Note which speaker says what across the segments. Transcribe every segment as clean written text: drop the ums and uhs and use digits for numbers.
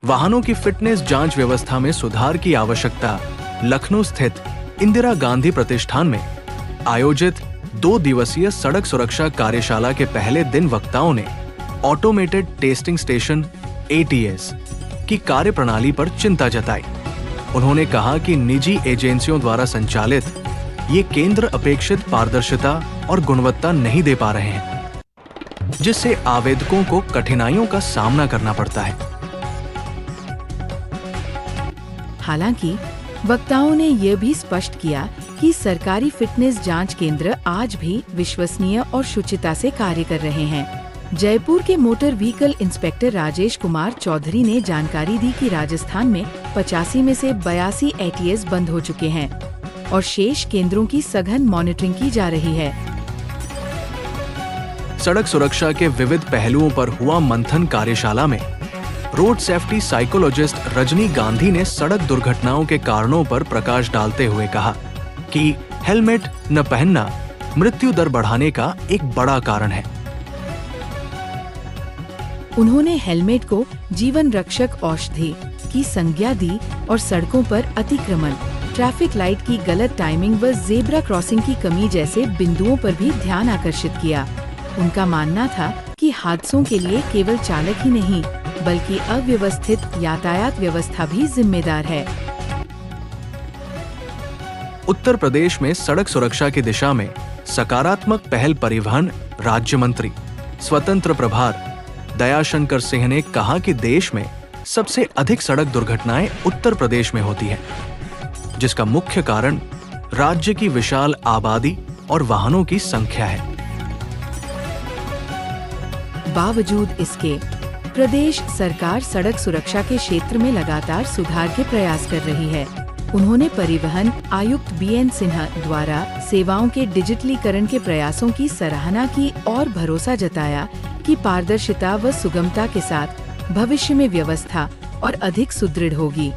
Speaker 1: वाहनों की फिटनेस जांच व्यवस्था में सुधार की आवश्यकता लखनऊ स्थित इंदिरा गांधी प्रतिष्ठान में आयोजित 2 दिवसीय सड़क सुरक्षा कार्यशाला के पहले दिन वक्ताओं ने ऑटोमेटेड टेस्टिंग स्टेशन ATS की कार्यप्रणाली पर चिंता जताई। उन्होंने कहा कि निजी एजेंसियों द्वारा संचालित ये केंद्र अपेक्षित पारदर्शिता और गुणवत्ता नहीं दे पा रहे हैं, जिससे आवेदकों को कठिनाइयों का सामना करना पड़ता है।
Speaker 2: हालांकि वक्ताओं ने यह भी स्पष्ट किया कि सरकारी फिटनेस जांच केंद्र आज भी विश्वसनीय और शुचिता से कार्य कर रहे हैं। जयपुर के motor vehicle inspector Rajesh Kumar Chaudhary ने जानकारी दी कि राजस्थान में 85 में से 82 ATS बंद हो चुके हैं और शेष केंद्रों की सघन मॉनिटरिंग की जा रही है।
Speaker 1: सड़क सुरक्षा के विविध पहलुओं पर हुआ मंथन कार्यशाला में road safety psychologist Rajni Gandhi ने सड़क दुर्घटनाओं के कारणों पर प्रकाश डालते हुए कहा कि हेलमेट न पहनना मृत्यु दर बढ़ाने का एक बड़ा कारण है।
Speaker 2: उन्होंने हेलमेट को जीवन रक्षक औषधि की संज्ञा दी और सड़कों पर अतिक्रमण, ट्रैफिक लाइट की गलत टाइमिंग व जेब्रा क्रॉसिंग की कमी जैसे बिंदुओं पर भी ध्यान आकर्षित किया। उनका मानना था कि हादसों के लिए केवल चालक ही नहीं बल्कि अव्यवस्थित यातायात व्यवस्था भी जिम्मेदार है।
Speaker 1: उत्तर प्रदेश में सड़क सुरक्षा की दिशा में सकारात्मक पहल परिवहन राज्य मंत्री स्वतंत्र प्रभार दयाशंकर सिंह ने कहा कि देश में सबसे अधिक सड़क दुर्घटनाएं उत्तर प्रदेश में होती हैं, जिसका मुख्य कारण राज्य की विशाल आबादी और वाहनों की संख्या है।
Speaker 2: बावजूद इसके प्रदेश सरकार सड़क सुरक्षा के क्षेत्र में लगातार सुधार के प्रयास कर रही है। उन्होंने परिवहन आयुक्त BN सिन्हा द्वारा सेवाओं के डिजिटलीकरण के प्रयासों की सराहना की और भरोसा जताया कि पारदर्शिता व सुगमता के साथ भविष्य में व्यवस्था और अधिक सुदृढ़ होगी।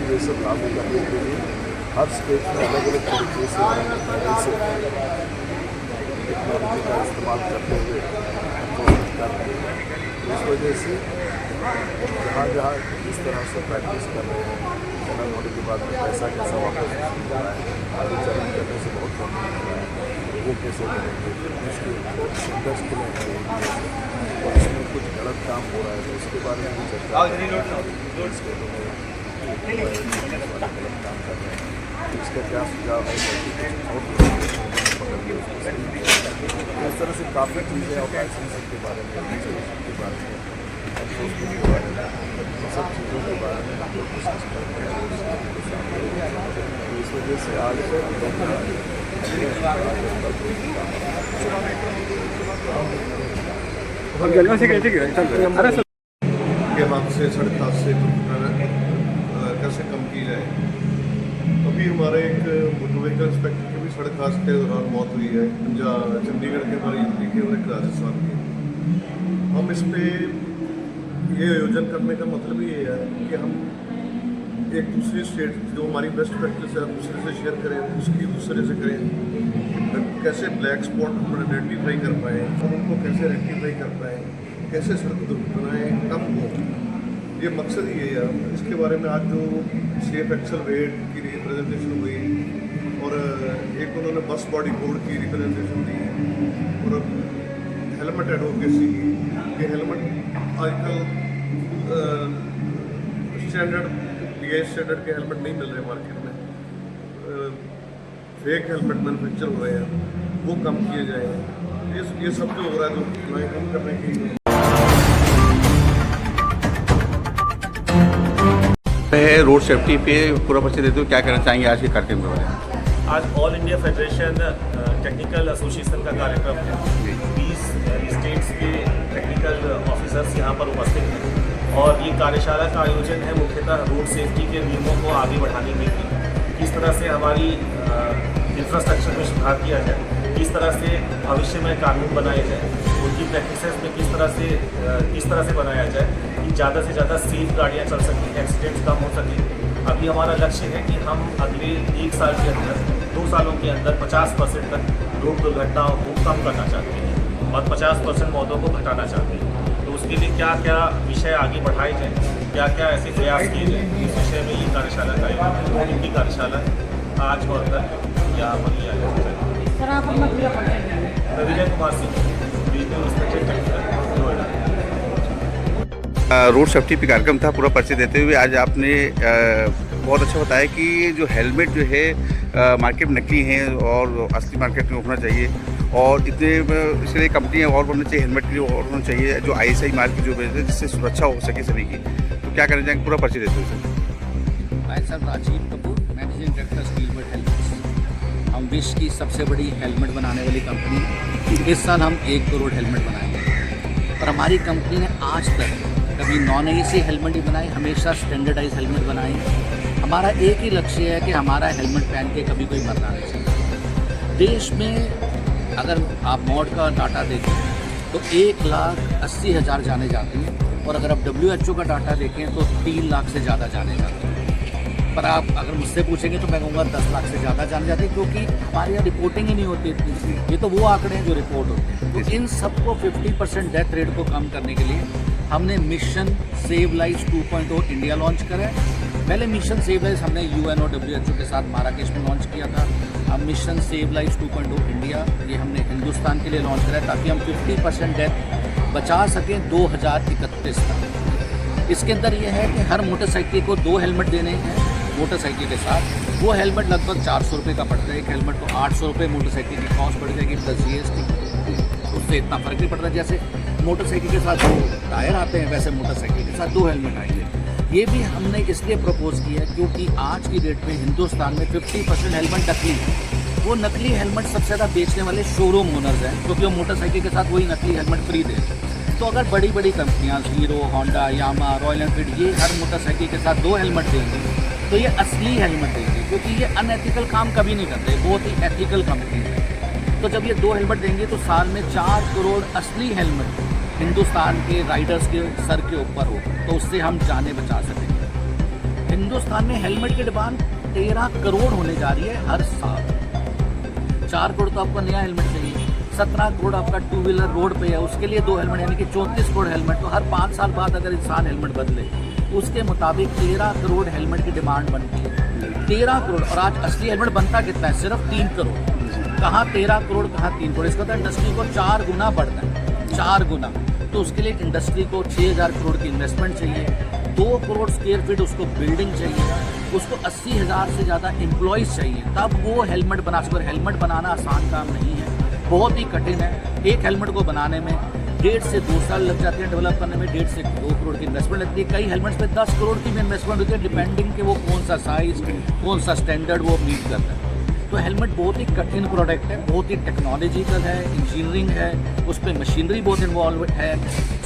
Speaker 3: ये सब लागू करने के लिए हर स्टेट में अलग अलग तरीके से टेक्नोलॉजी का इस्तेमाल करते हुए कर रहे हैं। इस वजह से जहाँ जहाँ इस तरह से प्रैक्टिस कर रहे हैं, चलन होने के बाद में पैसा कैसा वापस हो रहा है, आगे चलन करने से बहुत कम हो रहा है, वो कैसे करेंगे, इंडस्ट्री में और इसमें कुछ गलत काम हो रहा है तो उसके बारे में भी चर्चा गलत काम कर रहे हैं, इसका क्या सुझाव है, इस तरह से काफ़ी चीज़ें और लाइसेंसिंग के बारे में, के बारे में, एनफोर्समेंट के बारे में, सब चीज़ों के बारे में हम लोग कोशिश करते हैं। इस वजह से आज
Speaker 4: के बाद से सड़क हादसे कैसे कम की जाए। अभी हमारे एक मोटर व्हीकल इंस्पेक्टर की भी सड़क हादसे के दौरान मौत हुई है, चंडीगढ़ के हमारे यूपी के और एक राजस्थान के। हम इस पर ये आयोजन करने का मतलब ये है कि हम एक दूसरी स्टेट जो हमारी बेस्ट प्रैक्टिस है दूसरे से शेयर करें, उसकी दूसरे से करें, कैसे ब्लैक स्पॉट हम आइडेंटिफाई कर पाएँ और उनको कैसे रेक्टिफाई कर पाएँ, कैसे सड़क दुर्घटनाएँ कम हो, ये मकसद ही है यार। इसके बारे में आज जो सेफ एक्सेलरेट की रिप्रेजेंटेशन हुई और एक उन्होंने बस बॉडी कोड की रिप्रेजेंटेशन दी और हेलमेट एडवोकेसी की। ये हेलमेट आजकल स्टैंडर्ड BIS स्टैंडर्ड के हेलमेट नहीं मिल रहे मार्केट में, फेक हेलमेट मैनुफैक्चर हो रहे हैं, वो कम किए जाए। ये सब जो हो रहा है जो कम करने की
Speaker 5: रोड सेफ्टी पे पूरा परिचय देते हो, क्या कहना चाहेंगे आज के कार्यक्रम के बारे में?
Speaker 6: आज all India federation technical association का कार्यक्रम है। 20 स्टेट्स के टेक्निकल ऑफिसर्स यहाँ पर उपस्थित हैं और ये कार्यशाला का आयोजन है मुख्यतः रोड सेफ्टी के नियमों को आगे बढ़ाने के लिए, किस तरह से हमारी इंफ्रास्ट्रक्चर में सुधार किया जाए, किस तरह से भविष्य में कानून बनाए जाए, उनकी प्रैक्टिसेस में किस तरह से बनाया जाए कि ज़्यादा से ज़्यादा सेफ गाड़ियाँ चल सकें, एक्सीडेंट्स कम हो सकें। अभी हमारा लक्ष्य है कि हम अगले 1 साल के अंदर 2 सालों के अंदर 50% तक रोड दुर्घटनाओं को कम करना चाहते हैं और 50% मौतों को घटाना चाहते हैं। तो उसके लिए क्या क्या विषय आगे बढ़ाए जाएँ, क्या क्या ऐसे प्रयास किए जाएँ, इस विषय में ये कार्यशाला का आयोजन है। कार्यशाला आज और कल यहाँ पर किया जाएगा। Vijay Kumar Singh, regional inspector technical, Noida.
Speaker 5: Road safety पे कार्यक्रम था, पूरा परिचय देते हुए आज आपने बहुत अच्छा बताया कि जो हेलमेट जो है मार्केट में नकली हैं और असली मार्केट में होना चाहिए और इतने इसके लिए कंपनियाँ और बनना चाहिए, हेलमेट के लिए और होना चाहिए जो ISI मार्क की जो बेचते हैं जिससे सुरक्षा हो सके सभी की। तो क्या करना चाहेंगे, पूरा परिचय देते हुए सर?
Speaker 7: भाई साहब Rajiv Kapoor, managing director Steelbird helmets. हम विश्व की सबसे बड़ी हेलमेट बनाने वाली कंपनी हैं। इस साल हम 1 करोड़ हेलमेट बनाएंगे और हमारी कंपनी ने आज तक कभी नॉन AEC हेलमेट ही बनाई, हमेशा स्टैंडर्डाइज हेलमेट बनाई। हमारा एक ही लक्ष्य है कि हमारा हेलमेट पहन के कभी कोई मरना नहीं चाहिए। देश में अगर आप मॉड का डाटा देखें तो 1,80,000 जाने जाती हैं और अगर आप WHO का डाटा देखें तो 3 लाख से ज़्यादा जाने जाते हैं। पर आप अगर मुझसे पूछेंगे तो मैं कहूँगा 10 लाख से ज़्यादा जाने जाते हैं, क्योंकि हमारे यहाँ रिपोर्टिंग ही नहीं होती इतनी। ये तो वो आंकड़े हैं जो रिपोर्ट होते हैं। तो इन सबको 50% डेथ रेट को कम करने के लिए हमने mission save lives 2.0 India launch करा है। पहले मिशन सेव लाइव्स हमने UN और WHO के साथ माराकेश में लॉन्च किया था। अब मिशन सेव लाइव्स 2.0 इंडिया ये हमने हिंदुस्तान के लिए लॉन्च करा है ताकि हम 50% डेथ बचा सकें 2031 तक। इसके अंदर ये है कि हर मोटरसाइकिल को 2 हेलमेट देने हैं मोटरसाइकिल के साथ। वो हेलमेट लगभग 400 रुपये का पड़ता है, एक हेलमेट को 800 रुपये मोटरसाइकिल की कॉस्ट पड़ जाएगी प्लस GST। उससे इतना फ़र्क नहीं पड़ता। जैसे मोटरसाइकिल के साथ 2 टायर आते हैं वैसे मोटरसाइकिल के साथ 2 हेलमेट आएंगे। ये भी हमने इसलिए प्रपोज किया क्योंकि आज की डेट में हिंदुस्तान में 50% हेलमेट नकली है। वो नकली हेलमेट सबसे ज़्यादा बेचने वाले शोरूम ओनर्स हैं, क्योंकि वो मोटरसाइकिल के साथ वही नकली हेलमेट फ्री देते हैं। तो अगर बड़ी बड़ी कंपनियाँ हीरो, होंडा, यामा, रॉयल एनफील्ड ये हर मोटरसाइकिल के साथ 2 हेलमेट देंगे तो ये असली हेलमेट देंगे, क्योंकि ये अनएथिकल काम कभी नहीं करते, बहुत ही एथिकल कंपनी है। तो जब ये 2 हेलमेट देंगे तो साल में 4 करोड़ असली हेलमेट हिंदुस्तान के राइडर्स के सर के ऊपर हो, तो उससे हम जानें बचा सकेंगे। हिंदुस्तान में हेलमेट की डिमांड 13 करोड़ होने जा रही है हर साल। 4 करोड़ तो आपको नया हेलमेट चाहिए, 17 करोड़ आपका 2 व्हीलर रोड पे है, उसके लिए 2 हेलमेट यानी कि 34 करोड़ हेलमेट। तो हर 5 साल बाद अगर इंसान हेलमेट बदले तो उसके मुताबिक 13 करोड़ हेलमेट की डिमांड बनती है। 13 करोड़, और आज असली हेलमेट बनता कितना है? सिर्फ 3 करोड़। कहाँ 13 करोड़, कहाँ 3 करोड़? इसका तो इंडस्ट्री को 4 गुना बढ़ता है, 4 गुना। तो उसके लिए इंडस्ट्री को 6,000 करोड़ की इन्वेस्टमेंट चाहिए, 2 करोड़ स्क्वायर फीट उसको बिल्डिंग चाहिए, उसको 80,000 से ज़्यादा एम्प्लॉयज़ चाहिए, तब वो हेलमेट बना सके। हेलमेट बनाना आसान काम नहीं है, बहुत ही कठिन है। एक हेलमेट को बनाने में 1.5 से 2 साल लग जाते हैं, डेवलप करने में 1.5 से 2 करोड़ की इन्वेस्टमेंट लगती है। कई हेलमेट्स पे 10 करोड़ की भी इन्वेस्टमेंट होती है, डिपेंडिंग कि वो कौन सा साइज़, कौन सा स्टैंडर्ड वो मीट करता है। तो हेलमेट बहुत ही कठिन प्रोडक्ट है, बहुत ही टेक्नोलॉजिकल है, इंजीनियरिंग है, उस पर मशीनरी बहुत इन्वॉल्व है,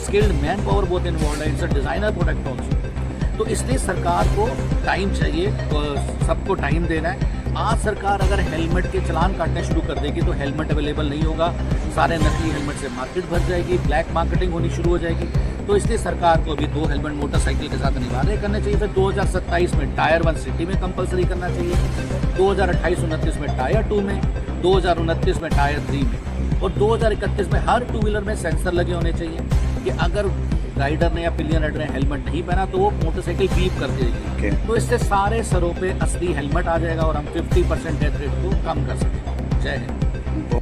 Speaker 7: स्किल्ड मैन पावर बहुत इन्वॉल्व है, it's a designer product also. तो इसलिए सरकार को टाइम चाहिए, तो सबको टाइम देना है। आज सरकार अगर हेलमेट के चलान काटने शुरू कर देगी तो हेलमेट अवेलेबल नहीं होगा, सारे नकली हेलमेट से मार्केट भर जाएगी, ब्लैक मार्केटिंग होनी शुरू हो जाएगी। तो इसलिए सरकार को अभी 2 हेलमेट मोटरसाइकिल के साथ अनिवार्य करने चाहिए। फिर 2027 में टायर 1 सिटी में कंपलसरी करना चाहिए, 2028-29 में टायर 2 में, 2029 में टायर 3 में, और 2031 में हर 2 व्हीलर में सेंसर लगे होने चाहिए कि अगर राइडर ने या पिलियन राइडर ने हेलमेट नहीं पहना तो वो मोटरसाइकिल बीप कर देगी। तो इससे सारे सरों पे असली हेलमेट आ जाएगा और हम 50% डेथ रेट को कम कर सकेंगे। जय हिंद।